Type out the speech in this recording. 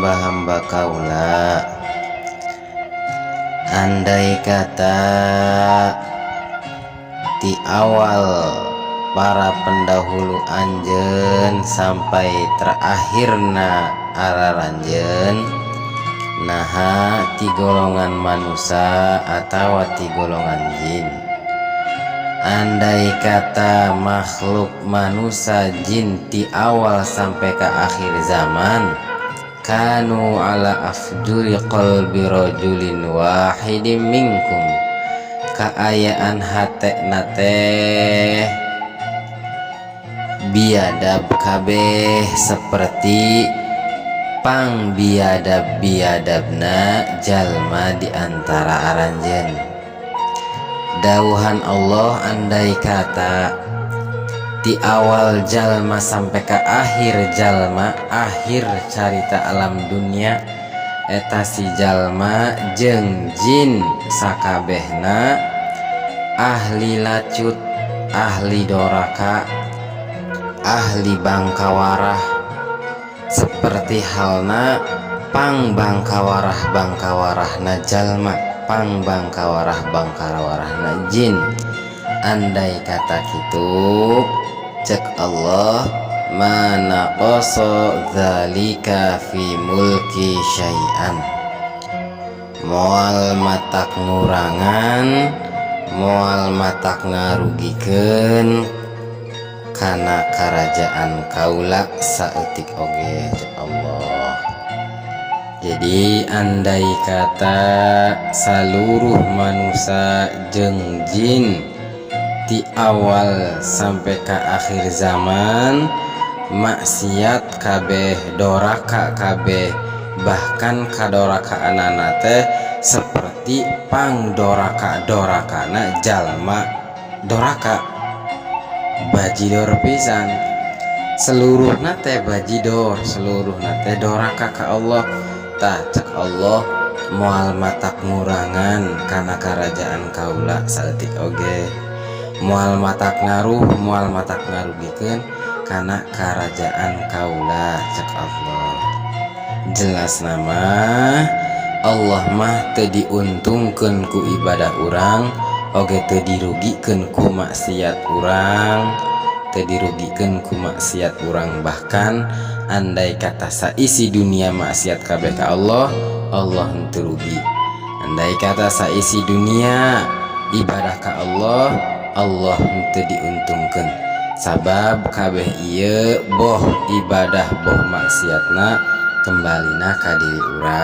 hamba-hamba kaula. Andai kata di awal para pendahulu anjeun sampai terakhirna araranjeun, naha ti golongan manusia atau ti golongan jin. Andai kata makhluk manusia jin ti awal sampai ke akhir zaman, kanu ala afjuri qalbi rajulin wahidin minkum, kaayaan hate nate biadab kabeh seperti pang biadab-biadabna jalma di antara aranjeun. Dawuhan Allah, andai kata di awal jalma sampai ke akhir jalma, akhir carita alam dunia, eta si jalma jeung jin sakabehna ahli lacut, ahli doraka, ahli bangkawarah, seperti halna pang bangkawarah-bangkawarahna jalma, pang bangkawarah-bangkawarahna jin. Andai kata kitu, cek Allah, mana qoso dzalika fi mulki syai'an, moal matak ngurangan, moal matak ngarugikeun kana kerajaan kaula saeutik oge, cek Allah. Jadi andai kata seluruh manusia jeung jin di awal sampai ke akhir zaman maksiat kabeh, doraka kabeh, bahkan kadorakaanana teh seperti pang doraka-dorakana jalma doraka, bajidor pisan, seluruhna teh bajidor, seluruhna teh doraka ka Allah. Tah cek Allah, moal matak ngurangan kana kerajaan kaula saeutik oge, moal matak ngaruh, moal matak ngarugikeun kana kerajaan kaula, cek Allah. Jelas nama Allah mah teu diuntungkeun ku ibadah urang, oge teu dirugikeun ku maksiat urang, teu dirugikeun ku maksiat urang. Bahkan andai kata saisi dunia maksiat kabeh ka Allah, Allah henteu rugi. Andai kata saisi dunia ibadah ka Allah, Allah henteu diuntungkeun. Sabab kabeh ieu boh ibadah boh maksiatna kembalina ka diri urang.